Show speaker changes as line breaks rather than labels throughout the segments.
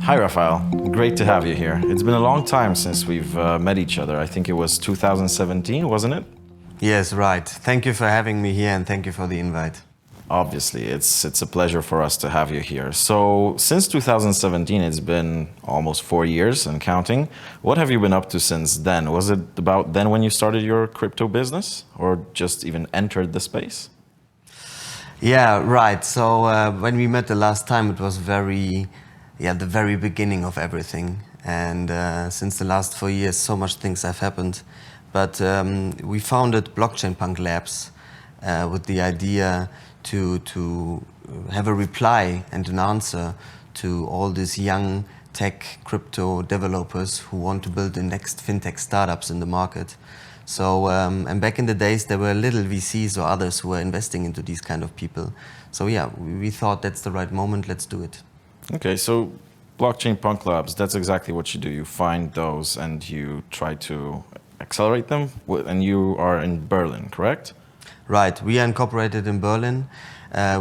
Hi, Rafael. Great to have you here. It's been a long time since we've met each other. I think it was 2017, wasn't it?
Yes, right. Thank you for having me here and thank you for the invite.
Obviously, it's a pleasure for us to have you here. So, since 2017, it's been almost 4 years and counting. What have you been up to since then? Was it about then when you started your crypto business or just even entered the space?
Yeah, right. So when we met the last time, it was the very beginning of everything. And since the last 4 years, so much things have happened. But we founded BlockchainPUNK Labs with the idea to have a reply and an answer to all these young tech crypto developers who want to build the next fintech startups in the market. So, and back in the days, there were little VCs or others who were investing into these kind of people. So yeah, we thought that's the right moment, let's do it.
Okay, so BlockchainPUNK Labs, that's exactly what you do. You find those and you try to accelerate them, and you are in Berlin, correct?
Right, we are incorporated in Berlin,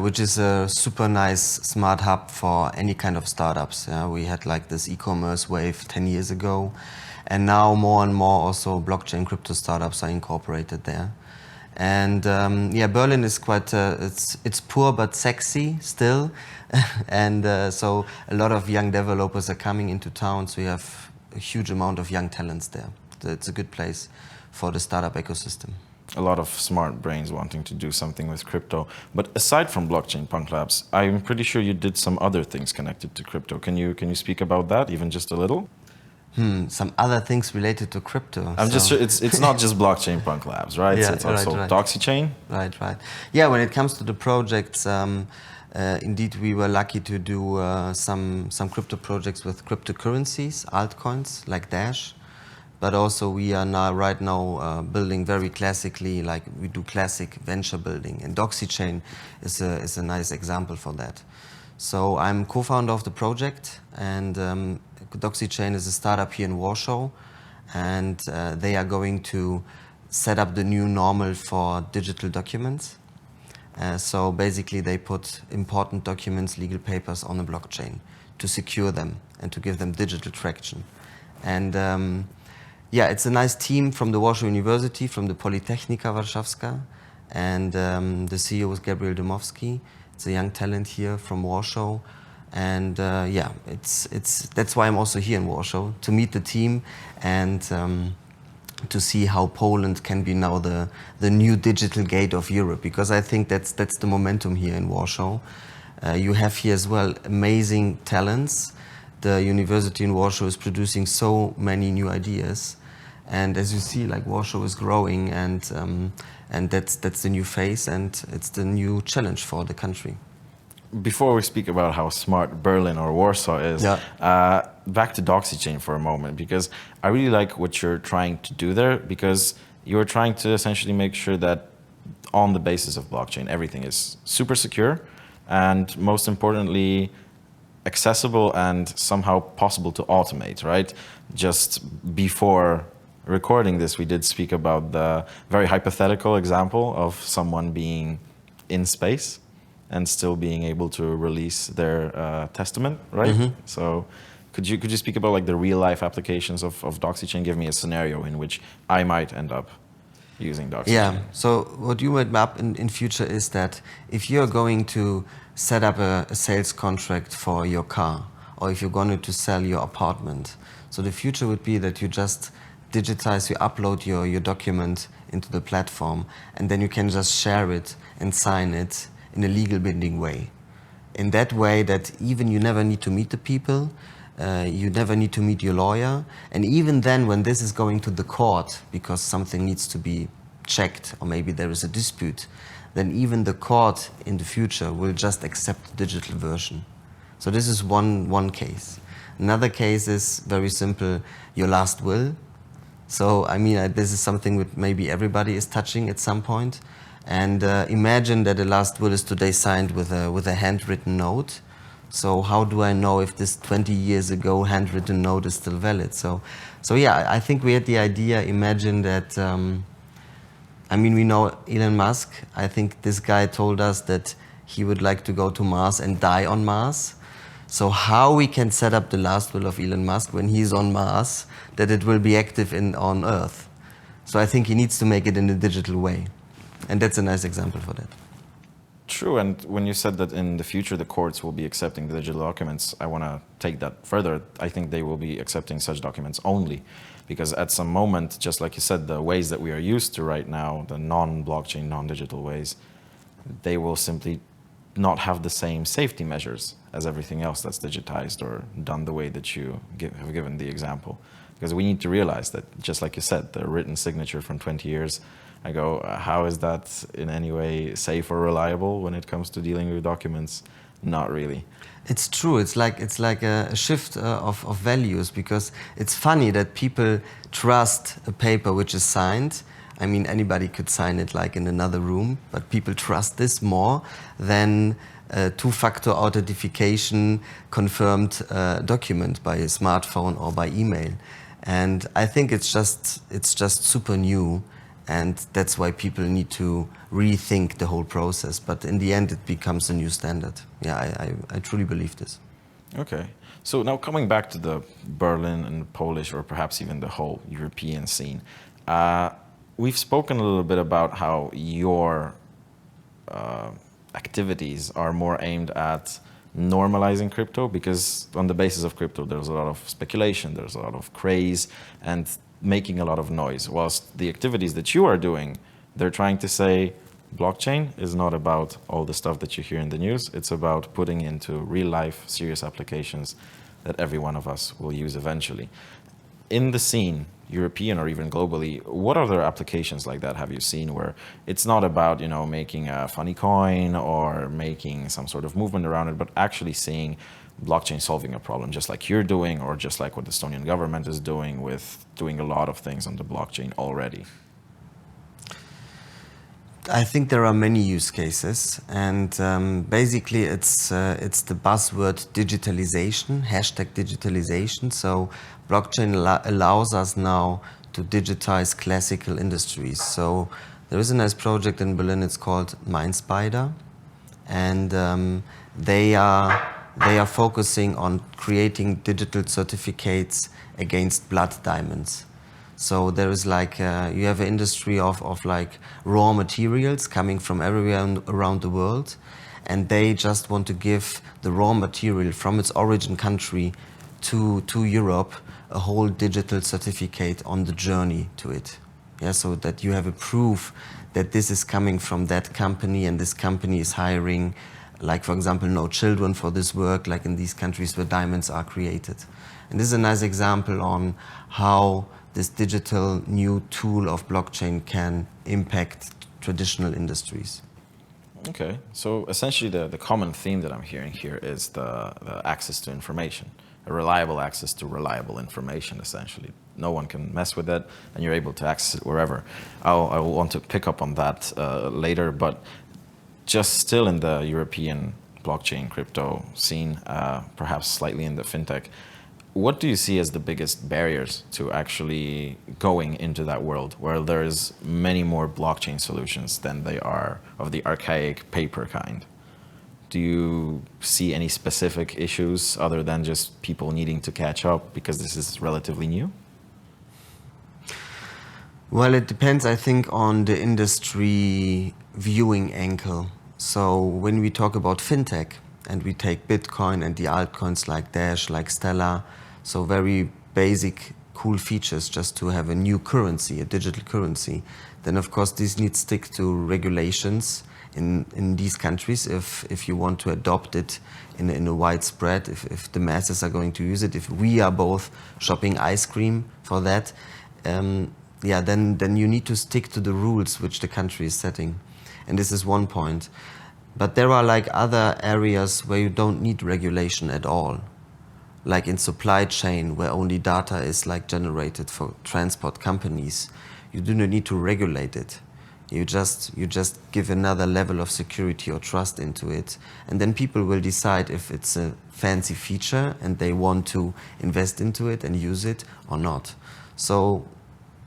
which is a super nice smart hub for any kind of startups. We had like this e-commerce wave 10 years ago, and now more and more also blockchain crypto startups are incorporated there. And yeah, Berlin is quite, it's poor but sexy still. And so a lot of young developers are coming into town, so you have a huge amount of young talents there. It's a good place for the startup ecosystem.
A lot of smart brains wanting to do something with crypto. But aside from BlockchainPUNK Labs, I'm pretty sure you did some other things connected to crypto. Can you speak about that, even just a little?
Some other things related to crypto.
I'm just sure it's not just BlockchainPUNK Labs, right?
Yeah,
It's also
right.
Doxychain.
Right. Yeah, when it comes to the projects, indeed we were lucky to do some crypto projects with cryptocurrencies, altcoins like Dash. But also we are now right now building very classically, like we do classic venture building, and Doxychain is a nice example for that. So I'm co-founder of the project, and Doxychain is a startup here in Warsaw, and they are going to set up the new normal for digital documents. So basically they put important documents, legal papers on the blockchain to secure them and to give them digital traction. And yeah, it's a nice team from the Warsaw University, from the Politechnika Warszawska, and the CEO is Gabriel Dymowski. It's a young talent here from Warsaw, and yeah, that's why I'm also here in Warsaw, to meet the team and to see how Poland can be now the new digital gate of Europe, because I think that's the momentum here in Warsaw. You have here as well amazing talents. The university in Warsaw is producing so many new ideas. And as you see, like Warsaw is growing, and that's the new phase, and it's the new challenge for the country.
Before we speak about how smart Berlin or Warsaw is, back to Doxychain for a moment, because I really like what you're trying to do there, because you're trying to essentially make sure that on the basis of blockchain, everything is super secure, and most importantly, accessible and somehow possible to automate, right? Just before recording this, we did speak about the very hypothetical example of someone being in space and still being able to release their testament, right? Mm-hmm. So could you speak about like the real life applications of Doxychain? Give me a scenario in which I might end up using Doxychain.
Yeah, so what you might map in future is that if you're going to set up a sales contract for your car, or if you're going to sell your apartment, so the future would be that you just digitize, you upload your document into the platform, and then you can just share it and sign it in a legal binding way. In that way that even you never need to meet the people, you never need to meet your lawyer, and even then when this is going to the court because something needs to be checked or maybe there is a dispute, then even the court in the future will just accept the digital version. So this is one case. Another case is very simple, your last will. So I mean, this is something that maybe everybody is touching at some point. And imagine that the last will is today signed with a handwritten note. So how do I know if this 20 years ago handwritten note is still valid? So yeah, I think we had the idea, imagine that, I mean, we know Elon Musk. I think this guy told us that he would like to go to Mars and die on Mars. So how we can set up the last will of Elon Musk when he's on Mars, that it will be active on Earth. So I think he needs to make it in a digital way. And that's a nice example for that.
True, and when you said that in the future the courts will be accepting the digital documents, I want to take that further. I think they will be accepting such documents only, because at some moment, just like you said, the ways that we are used to right now, the non-blockchain, non-digital ways, they will simply not have the same safety measures as everything else that's digitized or done the way that you have given the example. Because we need to realize that, just like you said, the written signature from 20 years ago, how is that in any way safe or reliable when it comes to dealing with documents? Not really.
It's true. It's like a shift of values, because it's funny that people trust a paper which is signed. I mean, anybody could sign it like in another room, but people trust this more than a two-factor authentication confirmed document by a smartphone or by email. And I think it's just super new, and that's why people need to rethink the whole process. But in the end, it becomes a new standard. Yeah, I truly believe this.
Okay. So now coming back to the Berlin and Polish, or perhaps even the whole European scene, we've spoken a little bit about how your activities are more aimed at normalizing crypto, because on the basis of crypto there's a lot of speculation, there's a lot of craze and making a lot of noise, whilst the activities that you are doing, they're trying to say blockchain is not about all the stuff that you hear in the news, it's about putting into real life serious applications that every one of us will use eventually. In the scene, European or even globally, what other applications like that have you seen where it's not about, you know, making a funny coin or making some sort of movement around it, but actually seeing blockchain solving a problem, just like you're doing, or just like what the Estonian government is doing with doing a lot of things on the blockchain already?
I think there are many use cases, and basically it's the buzzword digitalization, hashtag digitalization. So blockchain allows us now to digitize classical industries. So there is a nice project in Berlin, it's called MindSpider, and they are focusing on creating digital certificates against blood diamonds. So there is like, you have an industry of like raw materials coming from everywhere around the world, and they just want to give the raw material from its origin country to Europe a whole digital certificate on the journey to it. Yeah, so that you have a proof that this is coming from that company, and this company is hiring, like for example, no children for this work, like in these countries where diamonds are created. And this is a nice example on how this digital new tool of blockchain can impact traditional industries.
Okay, so essentially the common theme that I'm hearing here is the access to information, a reliable access to reliable information, essentially. No one can mess with it, and you're able to access it wherever. I will want to pick up on that later, but just still in the European blockchain crypto scene, perhaps slightly in the fintech, what do you see as the biggest barriers to actually going into that world where there's many more blockchain solutions than they are of the archaic paper kind? Do you see any specific issues other than just people needing to catch up because this is relatively new?
Well, it depends, I think, on the industry viewing angle. So when we talk about fintech and we take Bitcoin and the altcoins like Dash, like Stellar, so very basic, cool features just to have a new currency, a digital currency, then of course this needs to stick to regulations in these countries if you want to adopt it in a widespread, if the masses are going to use it, if we are both shopping ice cream for that, yeah, then you need to stick to the rules which the country is setting. And this is one point. But there are like other areas where you don't need regulation at all. Like in supply chain, where only data is like generated for transport companies. You do not need to regulate it. You just give another level of security or trust into it. And then people will decide if it's a fancy feature and they want to invest into it and use it or not. So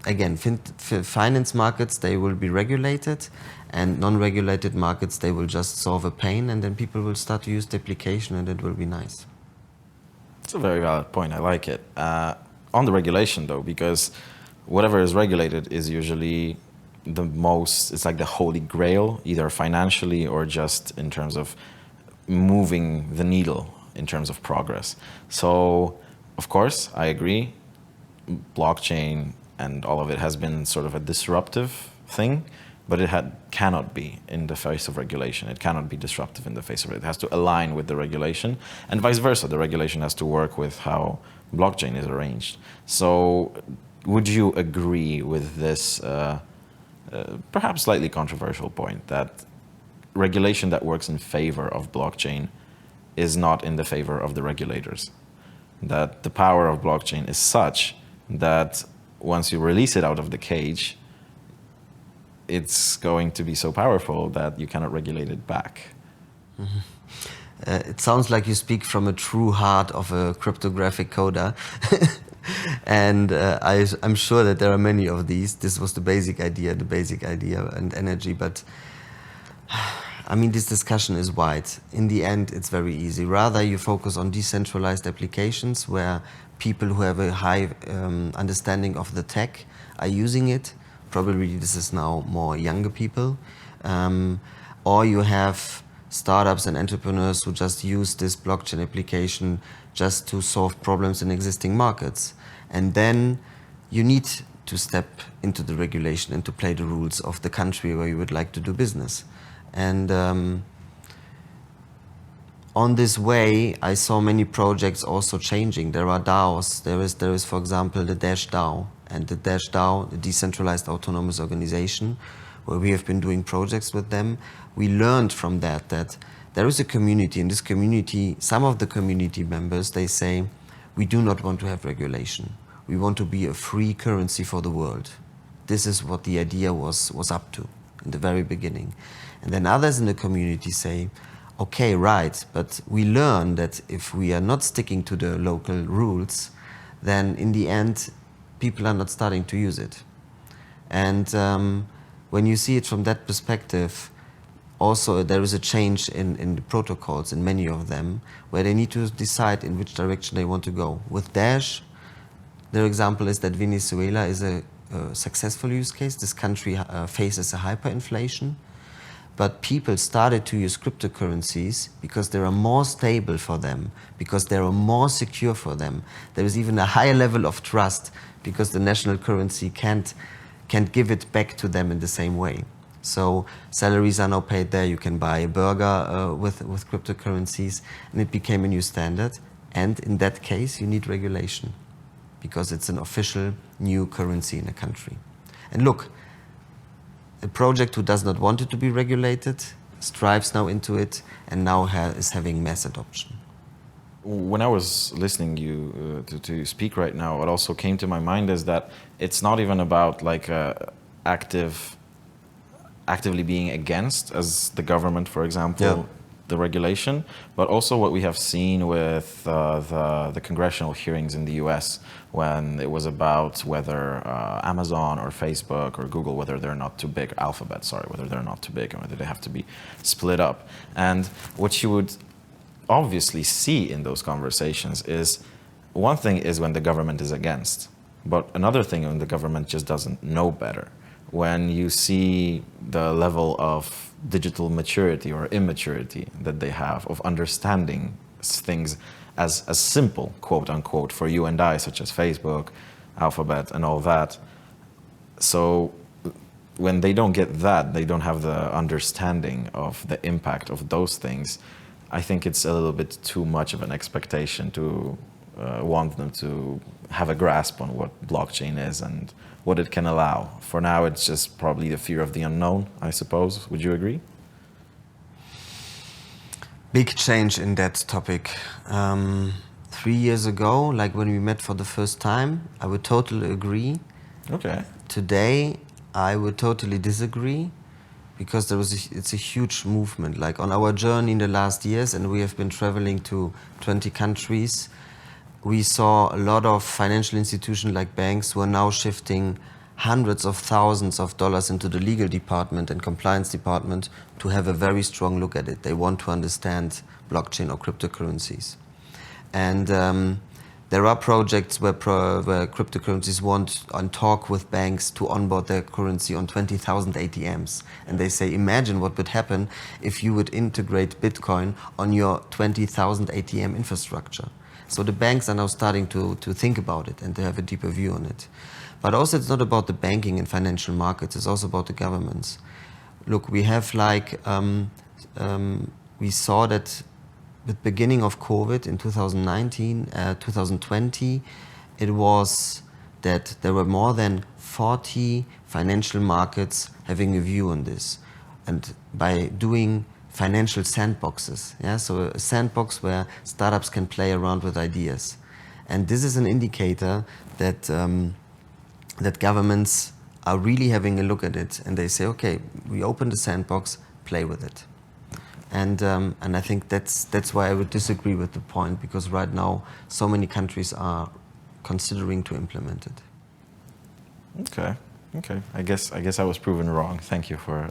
again, finance markets, they will be regulated, and non-regulated markets, they will just solve a pain, and then people will start to use the application, and it will be nice.
It's a very valid point. I like it. On the regulation, though, because whatever is regulated is usually the most, it's like the holy grail, either financially or just in terms of moving the needle in terms of progress. So, of course, I agree. Blockchain and all of it has been sort of a disruptive thing, but it cannot be in the face of regulation. It cannot be disruptive in the face of it. It has to align with the regulation, and vice versa. The regulation has to work with how blockchain is arranged. So would you agree with this perhaps slightly controversial point that regulation that works in favor of blockchain is not in the favor of the regulators? That the power of blockchain is such that once you release it out of the cage, it's going to be so powerful that you cannot regulate it back.
It sounds like you speak from a true heart of a cryptographic coder. And I'm sure that there are many of these. This was the basic idea and energy. But I mean, this discussion is wide. In the end, it's very easy. Rather, you focus on decentralized applications where people who have a high understanding of the tech are using it. Probably this is now more younger people. Or you have startups and entrepreneurs who just use this blockchain application just to solve problems in existing markets. And then you need to step into the regulation and to play the rules of the country where you would like to do business. And on this way, I saw many projects also changing. There are DAOs. There is, for example, the Dash DAO. And the Dash DAO, the Decentralized Autonomous Organization, where we have been doing projects with them. We learned from that there is a community. In this community, some of the community members, they say, we do not want to have regulation. We want to be a free currency for the world. This is what the idea was up to in the very beginning. And then others in the community say, okay, right, but we learn that if we are not sticking to the local rules, then in the end, people are not starting to use it. And when you see it from that perspective, also there is a change in the protocols, in many of them, where they need to decide in which direction they want to go. With Dash, their example is that Venezuela is a successful use case. This country faces a hyperinflation, but people started to use cryptocurrencies because they are more stable for them, because they are more secure for them. There is even a higher level of trust because the national currency can't give it back to them in the same way. So salaries are now paid there. You can buy a burger with cryptocurrencies, and it became a new standard. And in that case, you need regulation because it's an official new currency in a country. And look, a project who does not want it to be regulated strives now into it and now is having mass adoption.
When I was listening you to speak right now, what also came to my mind is that it's not even about like actively being against, as the government, for example, the regulation, but also what we have seen with the congressional hearings in the US when it was about whether Amazon or Facebook or Google, whether they're not too big, Alphabet, sorry, whether they're not too big and whether they have to be split up. And what you would obviously see in those conversations is, one thing is when the government is against, but another thing when the government just doesn't know better. When you see the level of digital maturity or immaturity that they have of understanding things as simple, quote unquote, for you and I, such as Facebook, Alphabet, and all that. So when they don't get that, they don't have the understanding of the impact of those things. I think it's a little bit too much of an expectation to want them to have a grasp on what blockchain is and what it can allow. For now, it's just probably the fear of the unknown, I suppose. Would you agree?
Big change in that topic. 3 years ago, like when we met for the first time, I would totally agree.
Okay.
Today, I would totally disagree because it's a huge movement. Like on our journey in the last years, and we have been traveling to 20 countries, we saw a lot of financial institutions like banks who are now shifting hundreds of thousands of dollars into the legal department and compliance department to have a very strong look at it. They want to understand blockchain or cryptocurrencies. And there are projects where cryptocurrencies want and talk with banks to onboard their currency on 20,000 ATMs. And they say, imagine what would happen if you would integrate Bitcoin on your 20,000 ATM infrastructure. So the banks are now starting to think about it and to have a deeper view on it. But also it's not about the banking and financial markets, it's also about the governments. Look, we have we saw that the beginning of COVID in 2019, 2020, it was that there were more than 40 financial markets having a view on this. And by doing financial sandboxes, so a sandbox where startups can play around with ideas. And this is an indicator that, that governments are really having a look at it and they say, okay, we open the sandbox, play with it. And I think that's why I would disagree with the point, because right now so many countries are considering to implement it.
Okay. I guess I was proven wrong. Thank you for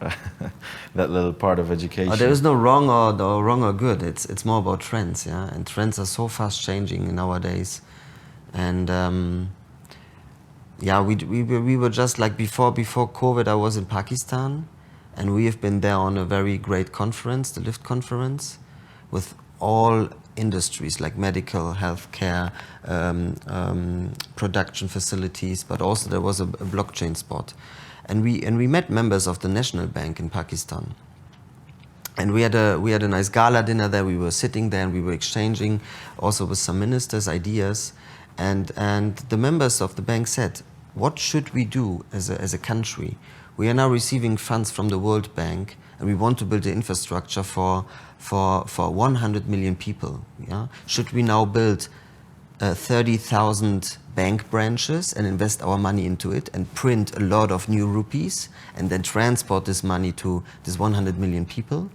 that little part of education.
There is no wrong or good. It's more about trends, And trends are so fast changing nowadays. And we were just like before COVID. I was in Pakistan. And we have been there on a very great conference, the LIFT conference, with all industries like medical, healthcare, production facilities, but also there was a blockchain spot. And we met members of the National Bank in Pakistan. And we had a nice gala dinner there. We were sitting there and we were exchanging also with some ministers ideas. And the members of the bank said, what should we do as a country? We are now receiving funds from the World Bank, and we want to build an infrastructure for 100 million people. Should we now build 30,000 bank branches and invest our money into it and print a lot of new rupees and then transport this money to this 100 million people?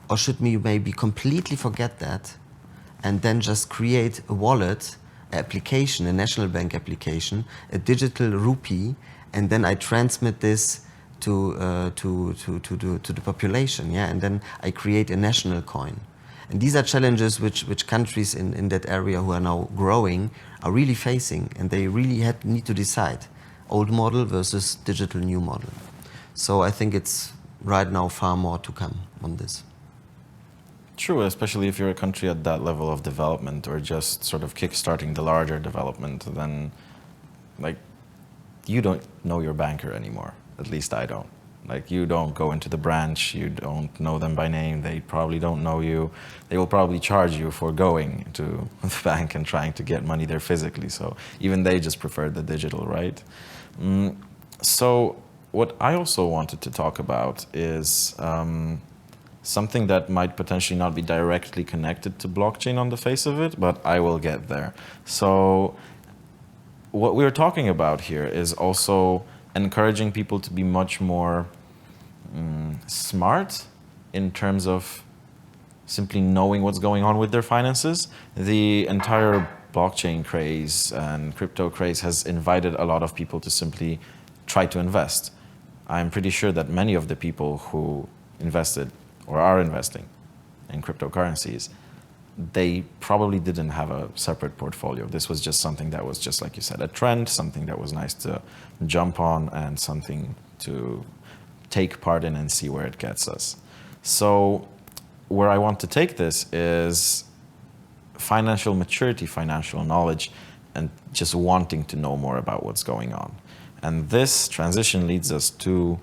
Or should we maybe completely forget that and then just create a wallet application, a national bank application, a digital rupee, and then I transmit this to the population, and then I create a national coin. And these are challenges which countries in that area who are now growing are really facing, and they really need to decide old model versus digital new model. So I think it's right now far more to come on this.
True, especially if you're a country at that level of development or just sort of kickstarting the larger development, then like you don't know your banker anymore. At least I don't. Like, you don't go into the branch, you don't know them by name, they probably don't know you. They will probably charge you for going to the bank and trying to get money there physically. So even they just prefer the digital, right? So what I also wanted to talk about is something that might potentially not be directly connected to blockchain on the face of it, but I will get there. So what we're talking about here is also encouraging people to be much more smart in terms of simply knowing what's going on with their finances. The entire blockchain craze and crypto craze has invited a lot of people to simply try to invest. I'm pretty sure that many of the people who invested or are investing in cryptocurrencies, they probably didn't have a separate portfolio. This was just something that was just, like you said, a trend, something that was nice to jump on and something to take part in and see where it gets us. So where I want to take this is financial maturity, financial knowledge, and just wanting to know more about what's going on. And this transition leads us to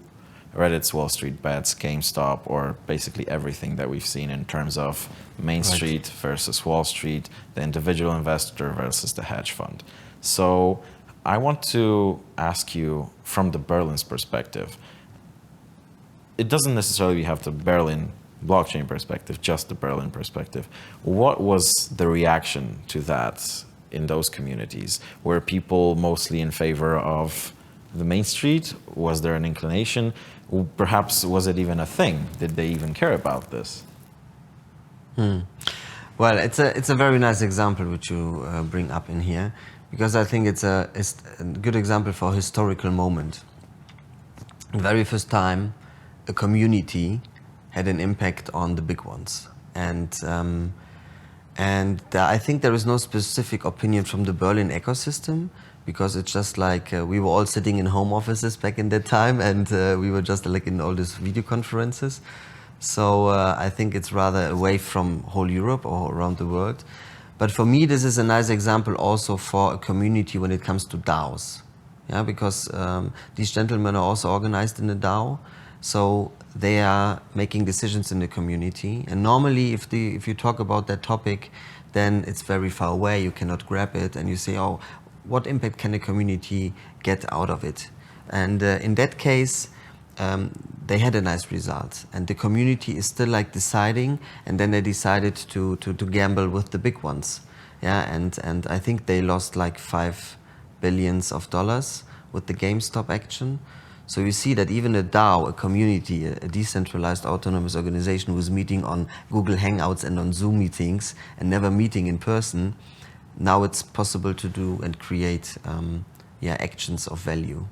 Reddit's Wall Street Bets, GameStop, or basically everything that we've seen in terms of Main Street versus Wall Street, the individual investor versus the hedge fund. So I want to ask you from the Berlin's perspective. It doesn't necessarily have the Berlin blockchain perspective, just the Berlin perspective. What was the reaction to that in those communities? Were people mostly in favor of the Main Street? Was there an inclination? Perhaps was it even a thing? Did they even care about this?
Well, it's a very nice example which you bring up in here, because I think it's a good example for a historical moment. The very first time a community had an impact on the big ones, and And I think there is no specific opinion from the Berlin ecosystem, because it's just like we were all sitting in home offices back in that time, and we were just like in all these video conferences. So I think it's rather away from whole Europe or around the world. But for me, this is a nice example also for a community when it comes to DAOs. Yeah, because these gentlemen are also organized in a DAO, so they are making decisions in the community. And normally, if you talk about that topic, then it's very far away. You cannot grab it, and you say, "Oh, what impact can a community get out of it?" And in that case, they had a nice result, and the community is still like deciding. And then they decided to gamble with the big ones. Yeah, and I think they lost like $5 billion with the GameStop action. So you see that even a DAO, a community, a decentralized autonomous organization who's meeting on Google Hangouts and on Zoom meetings and never meeting in person, now it's possible to do and create actions of value.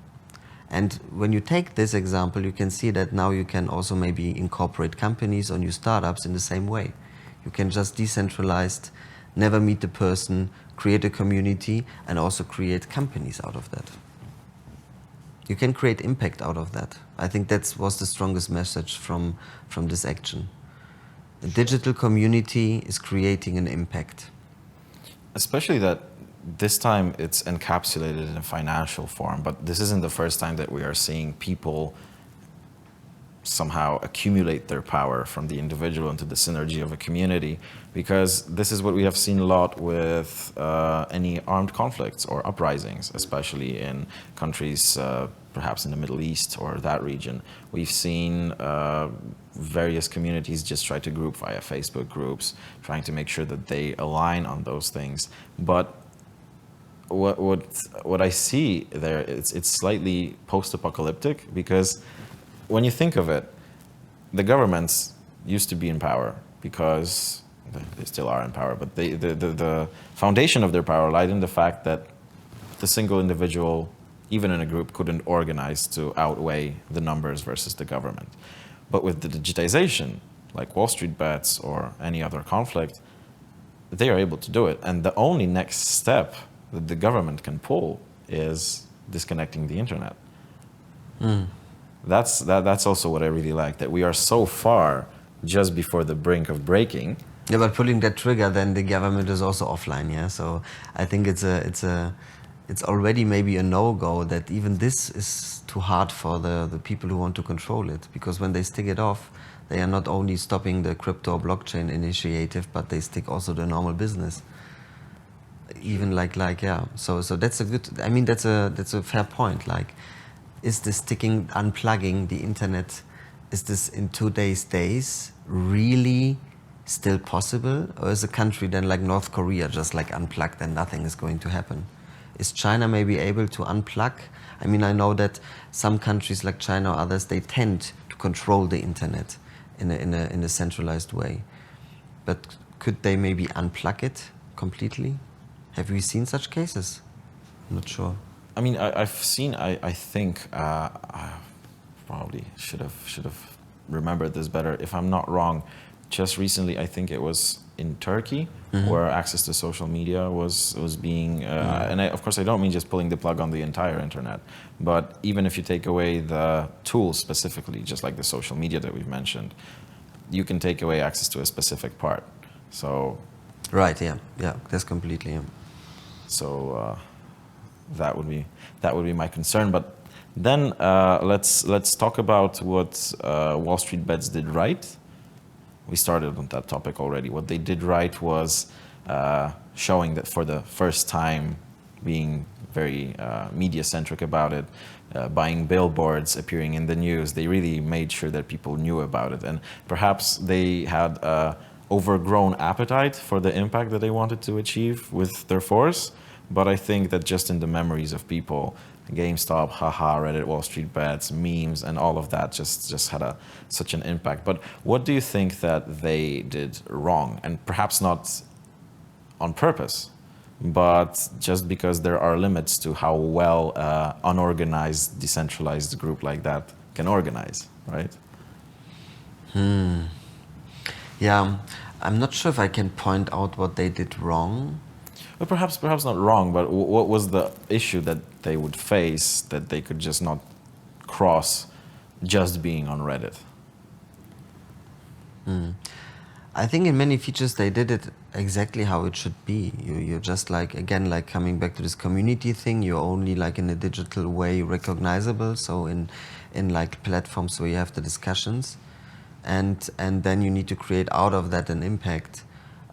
And when you take this example, you can see that now you can also maybe incorporate companies or new startups in the same way. You can just decentralized, never meet the person, create a community, and also create companies out of that. You can create impact out of that. I think that was the strongest message from this action. A digital community is creating an impact.
Especially that this time it's encapsulated in a financial form, but this isn't the first time that we are seeing people somehow accumulate their power from the individual into the synergy of a community, because this is what we have seen a lot with any armed conflicts or uprisings, especially in countries perhaps in the Middle East or that region. We've seen various communities just try to group via Facebook groups, trying to make sure that they align on those things. But what I see there, it's slightly post-apocalyptic, because when you think of it, the governments used to be in power because they still are in power, but the foundation of their power lied in the fact that the single individual, even in a group, couldn't organize to outweigh the numbers versus the government. But with the digitization, like Wall Street bets or any other conflict, they are able to do it. And the only next step that the government can pull is disconnecting the internet. That's also what I really like, that we are so far just before the brink of breaking.
Yeah, but pulling that trigger, then the government is also offline. Yeah, so I think it's already maybe a no-go that even this is too hard for the people who want to control it, because when they stick it off, they are not only stopping the crypto blockchain initiative, but they stick also the normal business. Even like yeah. So that's a good. I mean, that's a fair point. Like, is this unplugging the internet? Is this in today's days really still possible, or is a country then like North Korea just like unplugged and nothing is going to happen? Is China maybe able to unplug? I mean, I know that some countries like China or others, they tend to control the internet in a centralized way. But could they maybe unplug it completely? Have we seen such cases? I'm not sure.
I mean, I've seen. I think I probably should have remembered this better. If I'm not wrong, just recently, I think it was in Turkey, where access to social media was being. And of course, I don't mean just pulling the plug on the entire internet, but even if you take away the tools specifically, just like the social media that we've mentioned, you can take away access to a specific part. So.
Right. Yeah. Yeah. That's completely. Yeah.
So. That would be my concern. But then let's talk about what Wall Street Bets did right. We started on that topic already. What they did right was showing that for the first time, being very media-centric about it, buying billboards, appearing in the news. They really made sure that people knew about it. And perhaps they had overgrown appetite for the impact that they wanted to achieve with their force. But I think that just in the memories of people, GameStop, haha, Reddit, Wall Street Bets, memes, and all of that just had such an impact. But what do you think that they did wrong? And perhaps not on purpose, but just because there are limits to how well unorganized, decentralized group like that can organize, right?
Yeah. I'm not sure if I can point out what they did wrong.
But perhaps not wrong, but what was the issue that they would face that they could just not cross just being on Reddit?
I think in many features they did it exactly how it should be. You're just like, again, like coming back to this community thing, you're only like in a digital way recognizable. So in like platforms where you have the discussions, and then you need to create out of that an impact.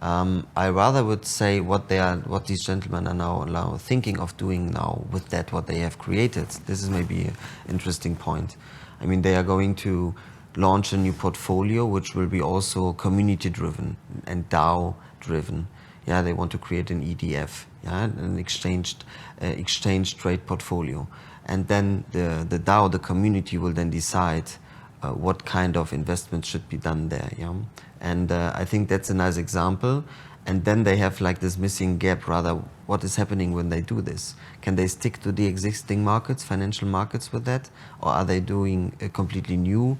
I rather would say what these gentlemen are now thinking of doing now with that, what they have created. This is maybe an interesting point. I mean, they are going to launch a new portfolio, which will be also community-driven and DAO-driven. Yeah, they want to create an EDF, yeah, an exchange trade portfolio, and then the DAO, the community, will then decide what kind of investment should be done there. Yeah, and I think that's a nice example. And then they have like this missing gap, rather, what is happening when they do this? Can they stick to the existing markets, financial markets with that? Or are they doing a completely new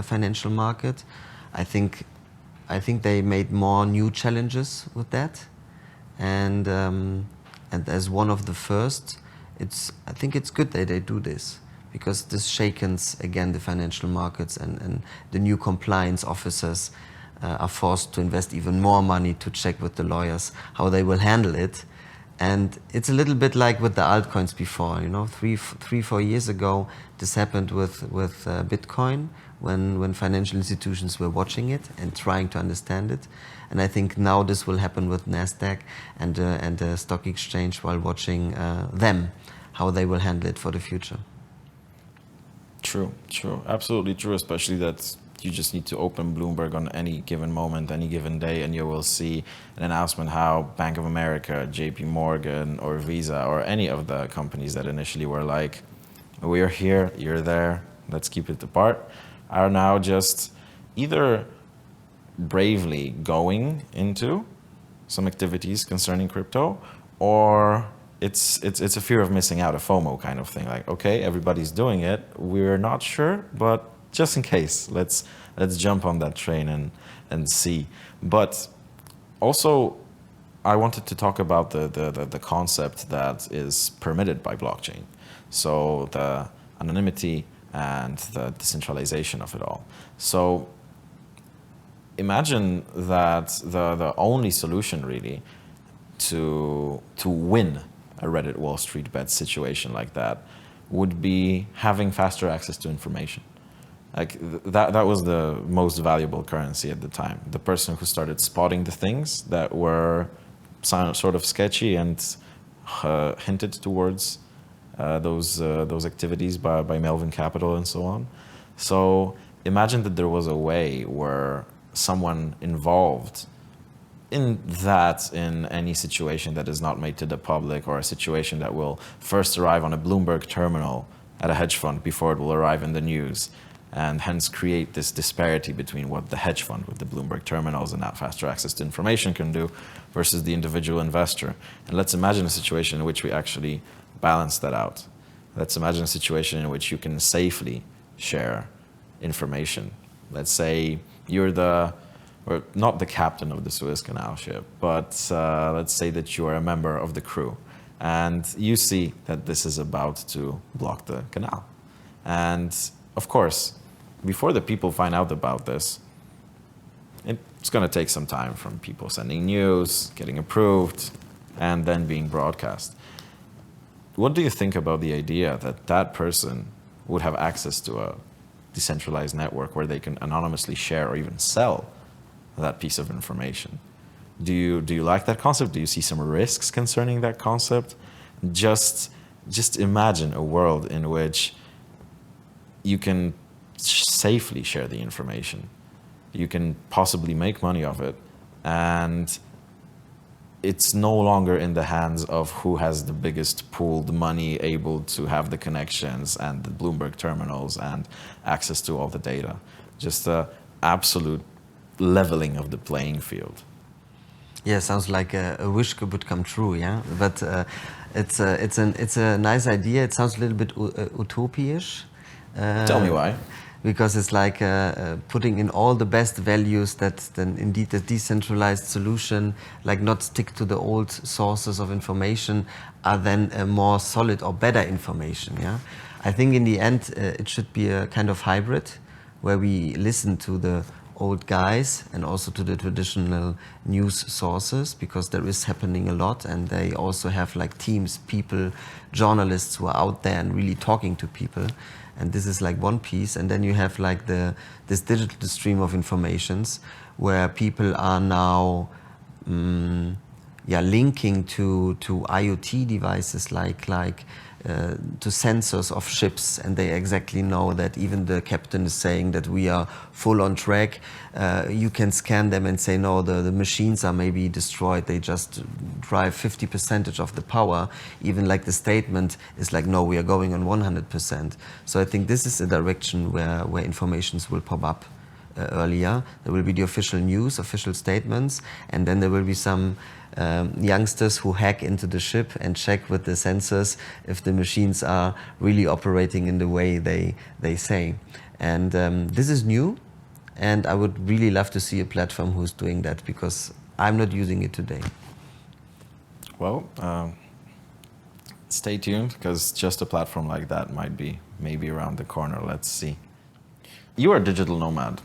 financial market? I think they made more new challenges with that. And as one of the first, I think it's good that they do this, because this shakens again the financial markets, and the new compliance officers are forced to invest even more money to check with the lawyers how they will handle it. And it's a little bit like with the altcoins before, 4 years ago, this happened with Bitcoin, when financial institutions were watching it and trying to understand it. And I think now this will happen with NASDAQ and the stock exchange, while watching them, how they will handle it for the future.
True, absolutely true, especially that you just need to open Bloomberg on any given moment, any given day, and you will see an announcement how Bank of America, JP Morgan, or Visa, or any of the companies that initially were like, we're here, you're there, let's keep it apart, are now just either bravely going into some activities concerning crypto, or it's a fear of missing out, a FOMO kind of thing. Like, okay, everybody's doing it, we're not sure, but just in case, let's jump on that train and see. But also, I wanted to talk about the concept that is permitted by blockchain. So the anonymity and the decentralization of it all. So imagine that the only solution really to win a Reddit Wall Street bet situation like that would be having faster access to information. Like that was the most valuable currency at the time. The person who started spotting the things that were sort of sketchy and hinted towards those activities by Melvin Capital and so on. So imagine that there was a way where someone involved in any situation that is not made to the public, or a situation that will first arrive on a Bloomberg terminal at a hedge fund before it will arrive in the news, and hence create this disparity between what the hedge fund with the Bloomberg terminals and that faster access to information can do versus the individual investor. And let's imagine a situation in which we actually balance that out. Let's imagine a situation in which you can safely share information. Let's say you're or not the captain of the Suez Canal ship, but let's say that you are a member of the crew, and you see that this is about to block the canal. And of course, before the people find out about this, it's going to take some time from people sending news, getting approved, and then being broadcast. What do you think about the idea that that person would have access to a decentralized network where they can anonymously share or even sell that piece of information? Do you like that concept? Do you see some risks concerning that concept? Just imagine a world in which you can safely share the information. You can possibly make money of it, and it's no longer in the hands of who has the biggest pooled money, able to have the connections and the Bloomberg terminals and access to all the data. Just the absolute leveling of the playing field.
Yeah, sounds like a wish would come true, yeah? But it's a nice idea. It sounds a little bit utopia-ish.
Tell me why.
because it's like putting in all the best values that then indeed the decentralized solution, like not stick to the old sources of information, are then more solid or better information. Yeah, I think in the end it should be a kind of hybrid where we listen to the old guys and also to the traditional news sources, because there is happening a lot, and they also have like teams, people, journalists who are out there and really talking to people. And this is like one piece, and then you have like this digital stream of informations where people are now linking to IoT devices like to sensors of ships, and they exactly know that even the captain is saying that we are full on track. You can scan them and say, no, the machines are maybe destroyed. They just drive 50% of the power. Even like the statement is like, no, we are going on 100%. So I think this is a direction where informations will pop up earlier. There will be the official news, official statements, and then there will be some youngsters who hack into the ship and check with the sensors if the machines are really operating in the way they say. And this is new, and I would really love to see a platform who's doing that, because I'm not using it today.
Well, stay tuned, because just a platform like that might be maybe around the corner. Let's see. You are a digital nomad.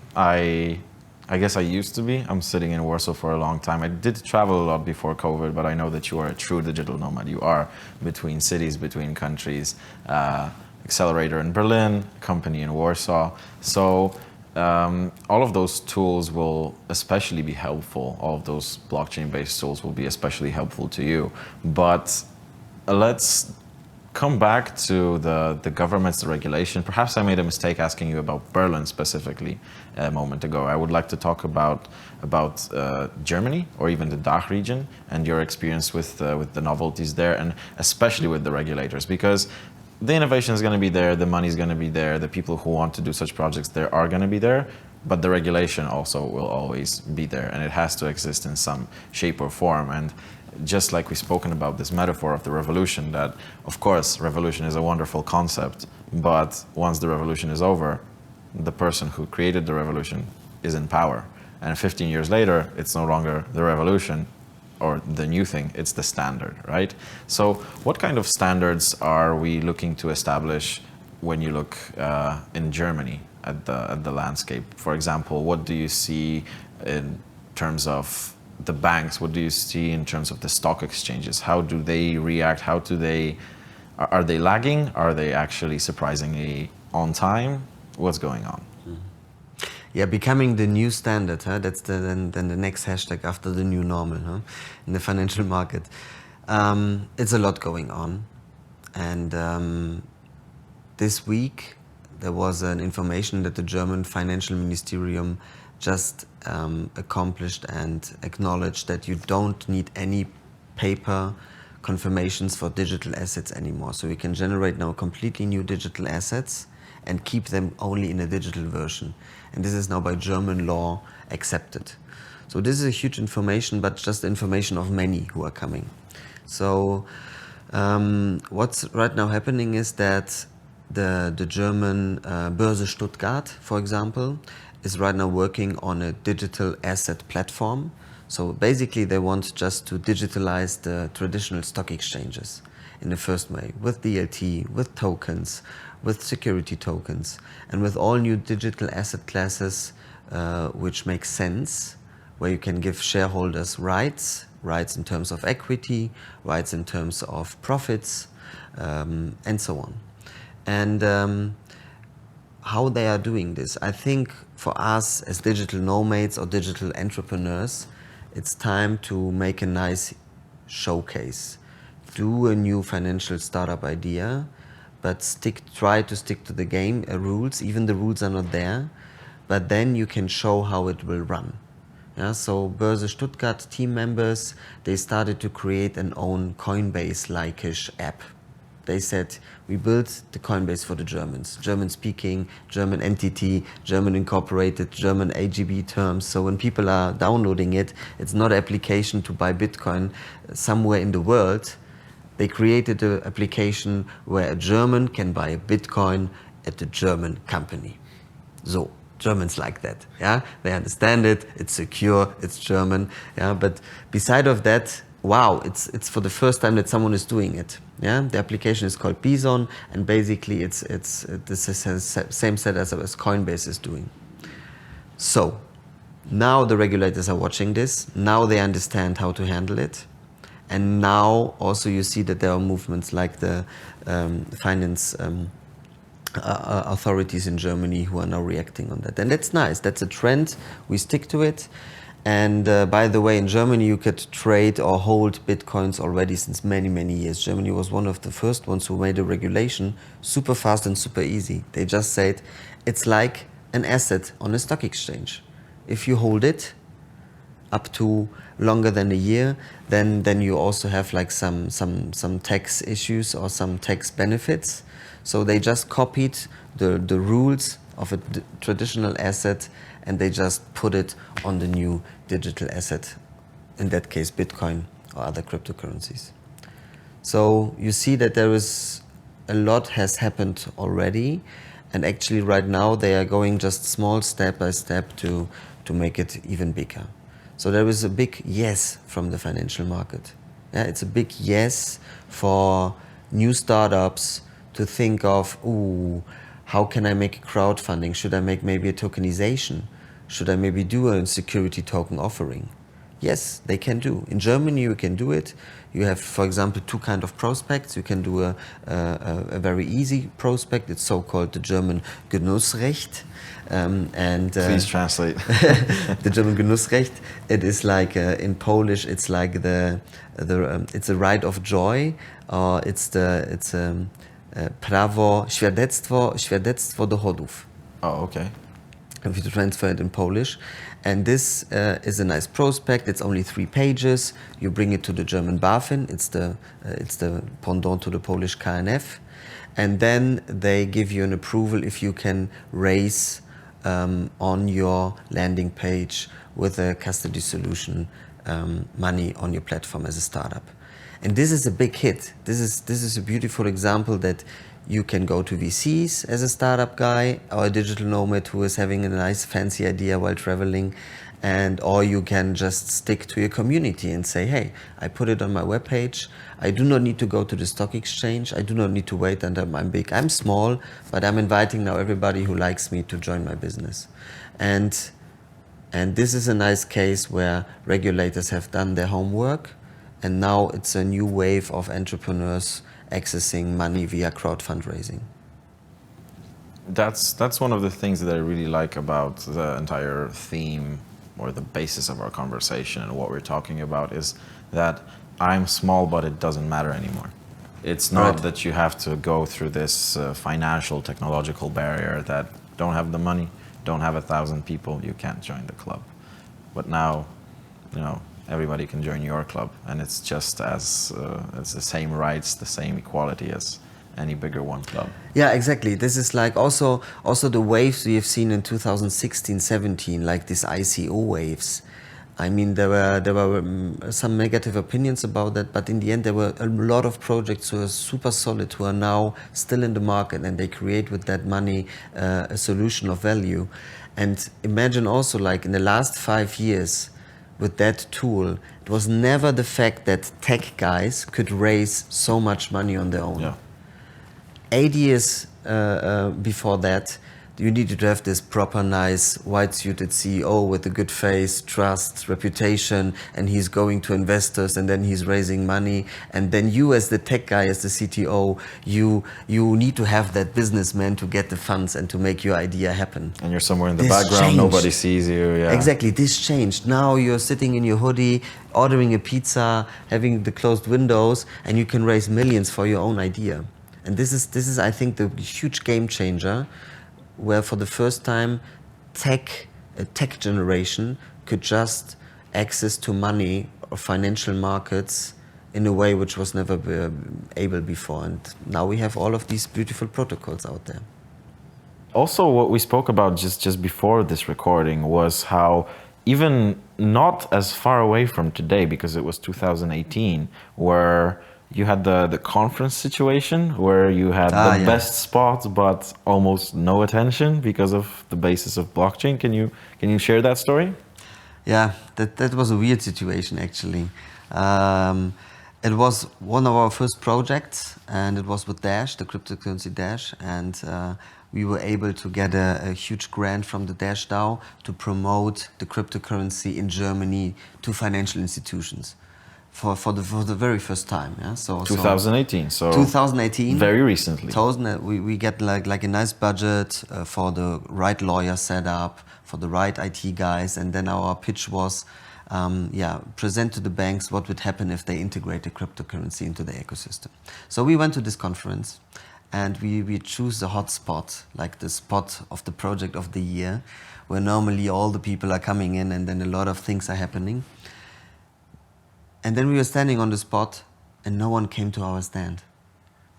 I guess I used to be. I'm sitting in Warsaw for a long time. I did travel a lot before COVID, but I know that you are a true digital nomad. You are between cities, between countries, accelerator in Berlin, company in Warsaw. So all of those tools will especially be helpful. All of those blockchain-based tools will be especially helpful to you. But let's come back to the governments, the regulation. Perhaps I made a mistake asking you about Berlin specifically a moment ago. I would like to talk about Germany, or even the DACH region, and your experience with the novelties there, and especially with the regulators, because the innovation is going to be there, the money is going to be there, the people who want to do such projects there are going to be there, but the regulation also will always be there, and it has to exist in some shape or form. And just like we've spoken about this metaphor of the revolution, that of course revolution is a wonderful concept, but once the revolution is over, the person who created the revolution is in power, and 15 years later it's no longer the revolution or the new thing, it's the standard, right? So what kind of standards are we looking to establish when you look in Germany at the landscape? For example, what do you see in terms of the banks? What do you see in terms of the stock exchanges? How do they react? Are they lagging? Are they actually surprisingly on time? What's going on?
Yeah, becoming the new standard, huh? That's then the next hashtag after the new normal, huh? In the financial market. It's a lot going on. And this week there was an information that the German Financial Ministerium just accomplished and acknowledged that you don't need any paper confirmations for digital assets anymore. So we can generate now completely new digital assets and keep them only in a digital version. And this is now by German law accepted. So this is a huge information, but just information of many who are coming. So what's right now happening is that the German Börse Stuttgart, for example, is right now working on a digital asset platform. So basically they want just to digitalize the traditional stock exchanges in the first way, with DLT, with tokens, with security tokens, and with all new digital asset classes which make sense, where you can give shareholders rights in terms of equity, rights in terms of profits, and so on. And how they are doing this, I think for us as digital nomads or digital entrepreneurs, it's time to make a nice showcase. Do a new financial startup idea, but try to stick to the game rules. Even the rules are not there, but then you can show how it will run. Yeah, so Börse Stuttgart team members, they started to create an own Coinbase-like-ish app. They said, we built the Coinbase for the Germans, German-speaking, German entity, German incorporated, German AGB terms. So when people are downloading it, it's not an application to buy Bitcoin somewhere in the world. They created an application where a German can buy a Bitcoin at the German company. So, Germans like that, yeah? They understand it, it's secure, it's German, yeah? But beside of that, wow, it's for the first time that someone is doing it, yeah? The application is called Bison, and basically this is the same set as Coinbase is doing. So, now the regulators are watching this, now they understand how to handle it, and now also you see that there are movements like the finance authorities in Germany who are now reacting on that. And that's nice. That's a trend. We stick to it. And by the way, in Germany, you could trade or hold Bitcoins already since many, many years. Germany was one of the first ones who made a regulation super fast and super easy. They just said it's like an asset on a stock exchange. If you hold it up to longer than a year, then you also have like some tax issues or some tax benefits. So they just copied the rules of a traditional asset and they just put it on the new digital asset, in that case Bitcoin or other cryptocurrencies. So you see that there is a lot has happened already, and actually right now they are going just small step by step to make it even bigger. So there is a big yes from the financial market. Yeah, it's a big yes for new startups to think of, ooh, how can I make a crowdfunding? Should I make maybe a tokenization? Should I maybe do a security token offering? Yes, they can do. In Germany, you can do it. You have, for example, two kinds of prospects. You can do a very easy prospect. It's so-called the German Genussrecht.
Please translate.
The German Genussrecht. It is like in Polish. It's like it's a right of joy, or it's prawo świadectwo dochodów.
Oh, okay.
If you transfer it in Polish. And this is a nice prospect. It's only 3 pages. You bring it to the German BaFin. It's the pendant to the Polish KNF. And then they give you an approval if you can raise on your landing page with a custody solution money on your platform as a startup. And this is a big hit. This is a beautiful example that you can go to VCs as a startup guy or a digital nomad who is having a nice fancy idea while traveling, or you can just stick to your community and say, hey, I put it on my webpage. I do not need to go to the stock exchange. I do not need to wait until I'm big. I'm small, but I'm inviting now everybody who likes me to join my business. And this is a nice case where regulators have done their homework, and now it's a new wave of entrepreneurs accessing money via crowd fundraising.
That's one of the things that I really like about the entire theme or the basis of our conversation and what we're talking about is that I'm small, but it doesn't matter anymore. It's not that you have to go through this financial, technological barrier that don't have the money, don't have 1,000 people, you can't join the club. But now, everybody can join your club, and it's just as it's the same rights, the same equality as any bigger one club.
Yeah, exactly. This is like also the waves we have seen in 2016, 17, like these ICO waves. I mean, there were some negative opinions about that, but in the end, there were a lot of projects who are super solid, who are now still in the market, and they create with that money a solution of value. And imagine also, like in the last 5 years, with that tool, it was never the fact that tech guys could raise so much money on their own.
Yeah.
8 years before that, you needed to have this proper, nice, white-suited CEO with a good face, trust, reputation, and he's going to investors, and then he's raising money. And then you, as the tech guy, as the CTO, you need to have that businessman to get the funds and to make your idea happen.
And you're somewhere in the background, nobody sees you. Yeah.
Exactly, this changed. Now you're sitting in your hoodie, ordering a pizza, having the closed windows, and you can raise millions for your own idea. And this is, I think, the huge game changer, where for the first time a tech generation could just access to money or financial markets in a way which was never able before. And now we have all of these beautiful protocols out there.
Also, what we spoke about just before this recording was how even not as far away from today, because it was 2018, where you had the conference situation where you had the best spot but almost no attention because of the basis of blockchain. Can you share that story?
Yeah, that was a weird situation actually. It was one of our first projects, and it was with Dash, the cryptocurrency Dash, and we were able to get a huge grant from the Dash DAO to promote the cryptocurrency in Germany to financial institutions for the very first time. Yeah, so
2018. So
2018,
very recently.
We get like a nice budget for the right lawyer setup, for the right IT guys, and then our pitch was, present to the banks what would happen if they integrated cryptocurrency into the ecosystem. So we went to this conference, and we choose the hot spot, like the spot of the project of the year, where normally all the people are coming in, and then a lot of things are happening. And then we were standing on the spot, and no one came to our stand.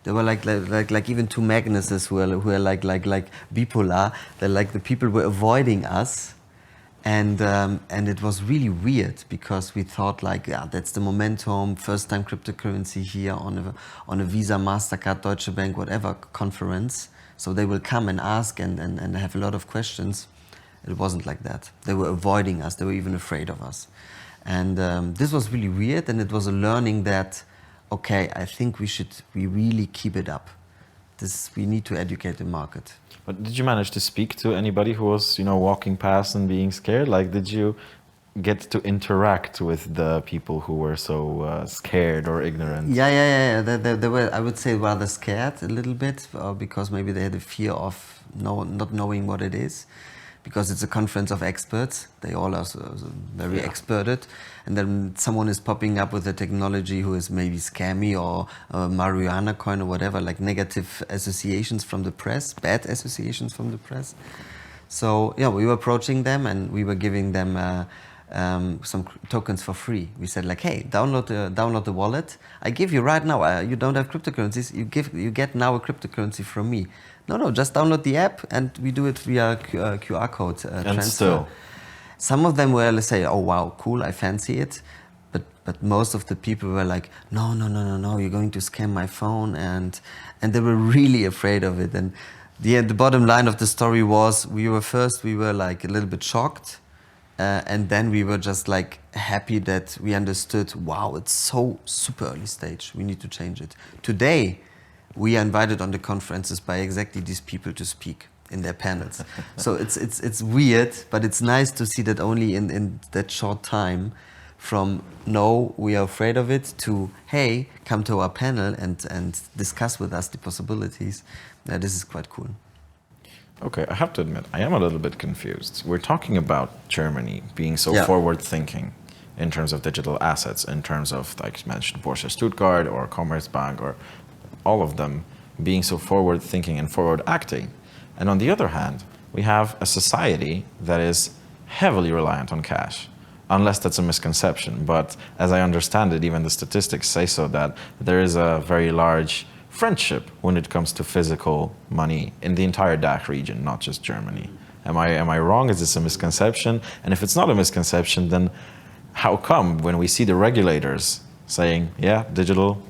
There were like even two Magnuses who are like bipolar. They're like the people were avoiding us, and it was really weird because we thought like, yeah, that's the momentum, first time cryptocurrency here on a Visa, Mastercard, Deutsche Bank, whatever conference. So they will come and ask and have a lot of questions. It wasn't like that. They were avoiding us. They were even afraid of us. And this was really weird, and it was a learning that, okay, I think we really keep it up. We need to educate the market.
But did you manage to speak to anybody who was, walking past and being scared? Like, did you get to interact with the people who were so scared or ignorant?
Yeah. They were, I would say, rather scared a little bit because maybe they had a fear of not knowing what it is. Because it's a conference of experts, they all are very experted, and then someone is popping up with a technology who is maybe scammy or marijuana coin or whatever, like negative associations from the press, bad associations from the press. So yeah, we were approaching them and we were giving them some tokens for free. We said like, hey, download the wallet. I give you right now. You don't have cryptocurrencies. You get now a cryptocurrency from me. No, just download the app, and we do it via QR code transfer.
And still,
some of them were, let's say, oh wow, cool, I fancy it, but most of the people were like, no, you're going to scam my phone, and they were really afraid of it. And the bottom line of the story was, we were like a little bit shocked, and then we were just like happy that we understood, wow, it's so super early stage, we need to change it. Today, we are invited on the conferences by exactly these people to speak in their panels. So it's weird, but it's nice to see that only in that short time, from no, we are afraid of it, to hey, come to our panel and discuss with us the possibilities. This is quite cool.
Okay, I have to admit, I am a little bit confused. We're talking about Germany being so forward-thinking in terms of digital assets, in terms of, like you mentioned, Borussia Stuttgart or Commerzbank or all of them being so forward-thinking and forward-acting. And on the other hand, we have a society that is heavily reliant on cash, unless that's a misconception. But as I understand it, even the statistics say so, that there is a very large friendship when it comes to physical money in the entire DACH region, not just Germany. Am I wrong? Is this a misconception? And if it's not a misconception, then how come when we see the regulators saying, yeah, digital,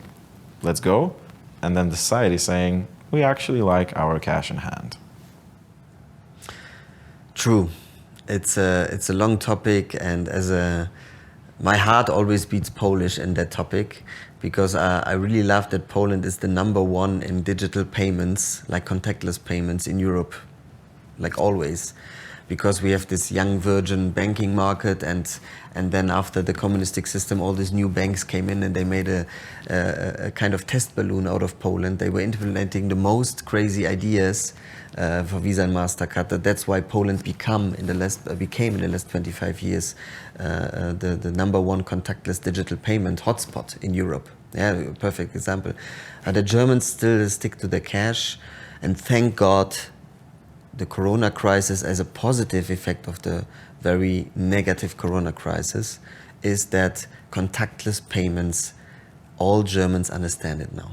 let's go, and then the society saying, we actually like our cash in hand?
True. It's a long topic, and my heart always beats Polish in that topic, because I really love that Poland is the #1 in digital payments, like contactless payments in Europe, like always. Because we have this young virgin banking market, and then after the communistic system, all these new banks came in and they made a kind of test balloon out of Poland. They were implementing the most crazy ideas for Visa and Mastercard. That's why Poland became in the last 25 years the #1 contactless digital payment hotspot in Europe. Yeah, perfect example. The Germans still stick to the cash, and thank God the Corona crisis, as a positive effect of the very negative Corona crisis, is that contactless payments, all Germans understand it now.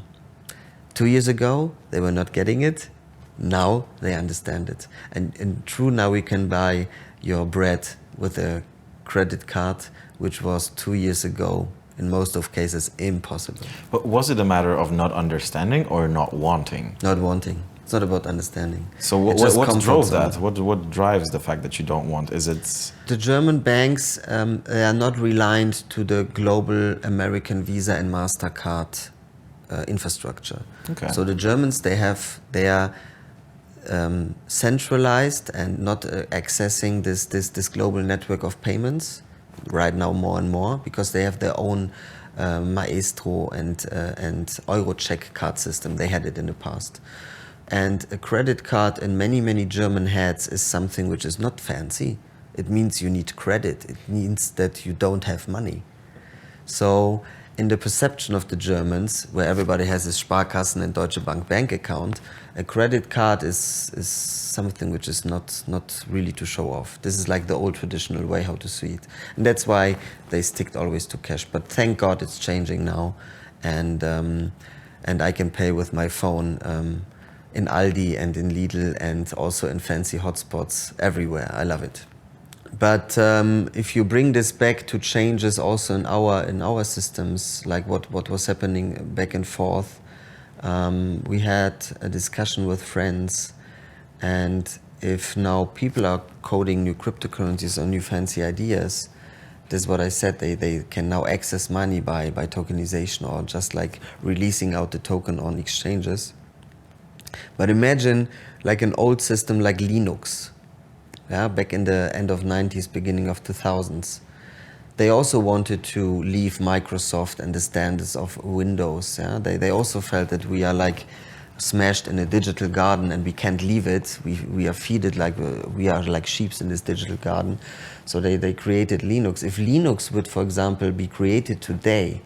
2 years ago, they were not getting it. Now they understand it. And true, now we can buy your bread with a credit card, which was 2 years ago In most of cases, impossible.
But was it a matter of not understanding or not wanting?
Not wanting. It's not about understanding.
So what drove that? What drives the fact that you don't want? Is it...
The German banks, they are not reliant to the global American Visa and MasterCard infrastructure.
Okay.
So the Germans, they are centralized and not accessing this global network of payments right now more and more, because they have their own Maestro and Eurocheck card system. They had it in the past. And a credit card in many German heads is something which is not fancy. It means you need credit. It means that you don't have money. So in the perception of the Germans, where everybody has a Sparkassen and Deutsche Bank bank account, a credit card is something which is not really to show off. This is like the old traditional way how to see it. And that's why they stick always to cash. But thank God it's changing now. And I can pay with my phone in Aldi and in Lidl and also in fancy hotspots everywhere. I love it. But if you bring this back to changes also in our systems, like what was happening back and forth, we had a discussion with friends, and if now people are coding new cryptocurrencies or new fancy ideas, this is what I said, they can now access money by tokenization or just like releasing out the token on exchanges. But imagine like an old system like Linux. Yeah, back in the end of 90s, beginning of 2000s. They also wanted to leave Microsoft and the standards of Windows. Yeah? They also felt that we are like smashed in a digital garden and we can't leave it. We are feeded like we are like sheep in this digital garden. So they created Linux. If Linux would, for example, be created today,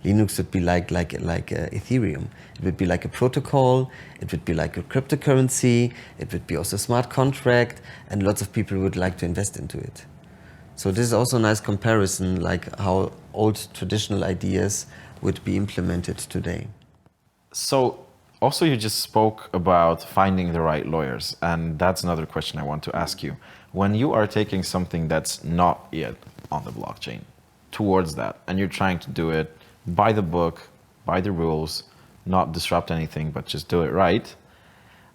Linux would be like Ethereum. It would be like a protocol, it would be like a cryptocurrency, it would be also a smart contract, and lots of people would like to invest into it. So this is also a nice comparison, like how old traditional ideas would be implemented today.
So also you just spoke about finding the right lawyers, and that's another question I want to ask you. When you are taking something that's not yet on the blockchain towards that, and you're trying to do it by the book, by the rules, not disrupt anything, but just do it right.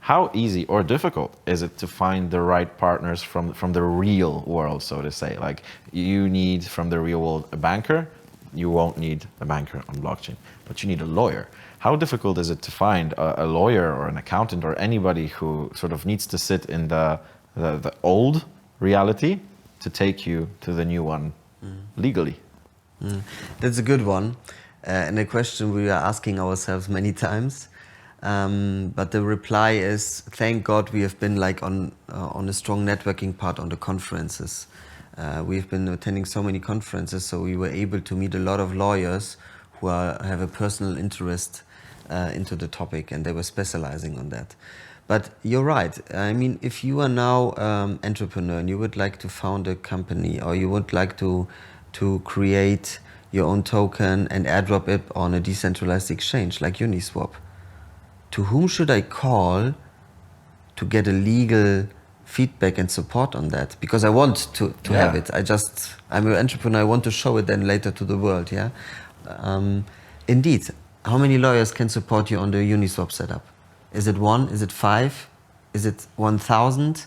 How easy or difficult is it to find the right partners from the real world, so to say? Like you need from the real world a banker, you won't need a banker on blockchain, but you need a lawyer. How difficult is it to find a lawyer or an accountant or anybody who sort of needs to sit in the old reality to take you to the new one legally?
That's a good one. And a question we are asking ourselves many times. But the reply is, thank God we have been like on a strong networking part on the conferences. We've been attending so many conferences, so we were able to meet a lot of lawyers who have a personal interest into the topic, and they were specializing on that. But you're right. I mean, if you are now entrepreneur and you would like to found a company, or you would like to create your own token and airdrop it on a decentralized exchange like Uniswap, to whom should I call to get a legal feedback and support on that? Because I want to have it. I'm an entrepreneur, I want to show it then later to the world, yeah? Indeed, how many lawyers can support you on the Uniswap setup? Is it 1? Is it 5? Is it 1,000?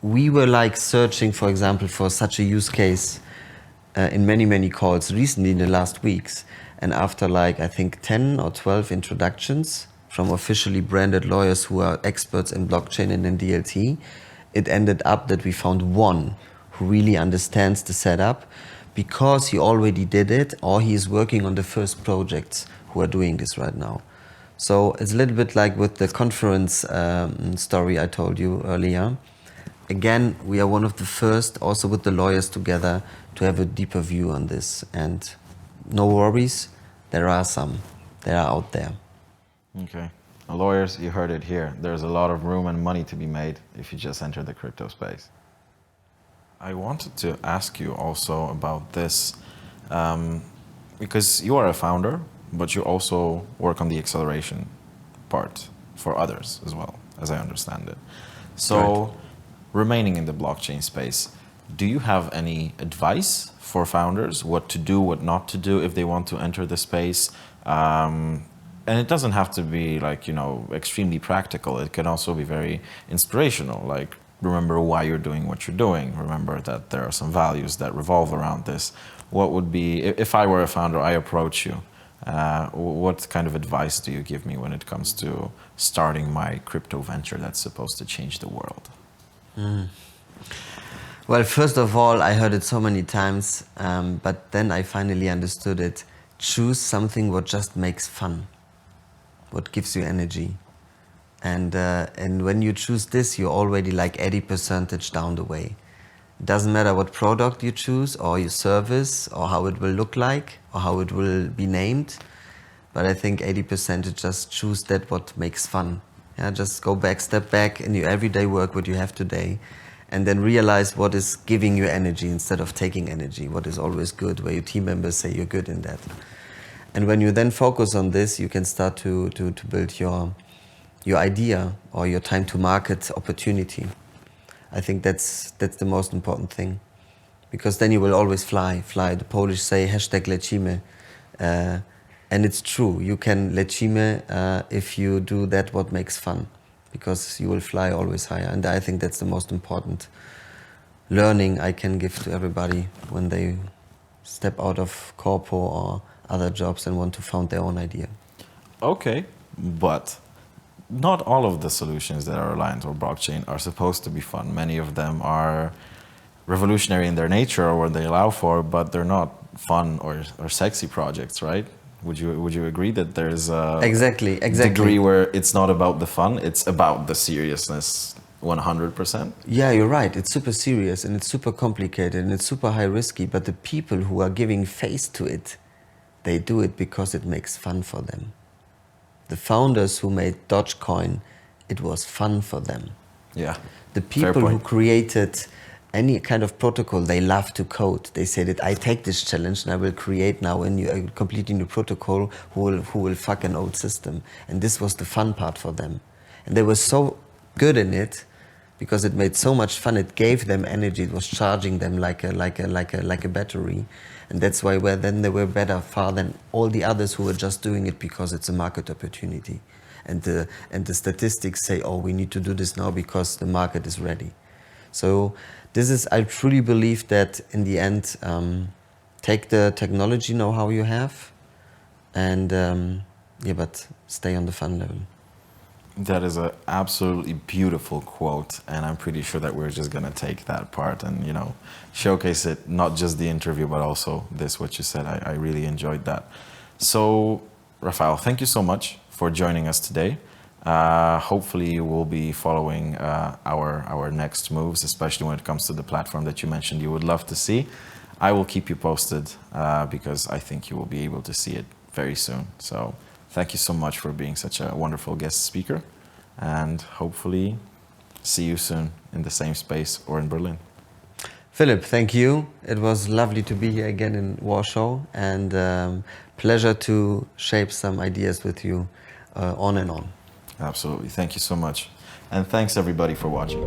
We were like searching, for example, for such a use case in many calls recently in the last weeks. And after like, I think 10 or 12 introductions from officially branded lawyers who are experts in blockchain and in DLT, it ended up that we found one who really understands the setup because he already did it or he is working on the first projects who are doing this right now. So it's a little bit like with the conference story I told you earlier. Again, we are one of the first, also with the lawyers together, to have a deeper view on this. And no worries, there are some. They are out there.
Okay. Lawyers, you heard it here. There's a lot of room and money to be made if you just enter the crypto space. I wanted to ask you also about this, because you are a founder, but you also work on the acceleration part for others as well, as I understand it. So, right. Remaining in the blockchain space, do you have any advice for founders, what to do, what not to do if they want to enter the space? And it doesn't have to be like, extremely practical. It can also be very inspirational. Like, remember why you're doing what you're doing. Remember that there are some values that revolve around this. What would be, if I were a founder, I approach you, what kind of advice do you give me when it comes to starting my crypto venture that's supposed to change the world?
Well, first of all, I heard it so many times, but then I finally understood it. Choose something what just makes fun, what gives you energy. And when you choose this, you're already like 80% down the way. It doesn't matter what product you choose or your service or how it will look like or how it will be named. But I think 80% just choose that what makes fun. Yeah, just go back, step back in your everyday work, what you have today, and then realize what is giving you energy instead of taking energy, what is always good, where your team members say you're good in that. And when you then focus on this, you can start to build your idea or your time to market opportunity. I think that's the most important thing, because then you will always fly. The Polish say #lecimy, and it's true. You can lecimy if you do that what makes fun, because you will fly always higher. And I think that's the most important learning I can give to everybody when they step out of corpo or other jobs and want to found their own idea.
Okay, but not all of the solutions that are aligned or blockchain are supposed to be fun. Many of them are revolutionary in their nature or what they allow for, but they're not fun or sexy projects, right? Would you agree that there's a
exactly
degree where it's not about the fun, it's about the seriousness 100%?
Yeah, you're right. It's super serious and it's super complicated and it's super high risky, but the people who are giving face to it, they do it because it makes fun for them. The founders who made Dogecoin, it was fun for them.
Yeah.
The people who created any kind of protocol, they love to code. They say that I take this challenge and I will create now a completely new protocol who will fuck an old system. And this was the fun part for them. And they were so good in it because it made so much fun. It gave them energy. It was charging them like a battery. And that's why then they were better far than all the others who were just doing it because it's a market opportunity. And the statistics say, oh, we need to do this now because the market is ready. So I truly believe that in the end, take the technology know-how you have and but stay on the fun level.
That is an absolutely beautiful quote, and I'm pretty sure that we're just gonna take that part and showcase it, not just the interview, but also what you said. I really enjoyed that. So, Rafael, thank you so much for joining us today. Hopefully you will be following our next moves, especially when it comes to the platform that you mentioned you would love to see. I will keep you posted because I think you will be able to see it very soon. So thank you so much for being such a wonderful guest speaker, and hopefully see you soon in the same space or in Berlin.
Philip, thank you. It was lovely to be here again in Warsaw, and pleasure to shape some ideas with you on and on.
Absolutely. Thank you so much. And thanks everybody for watching.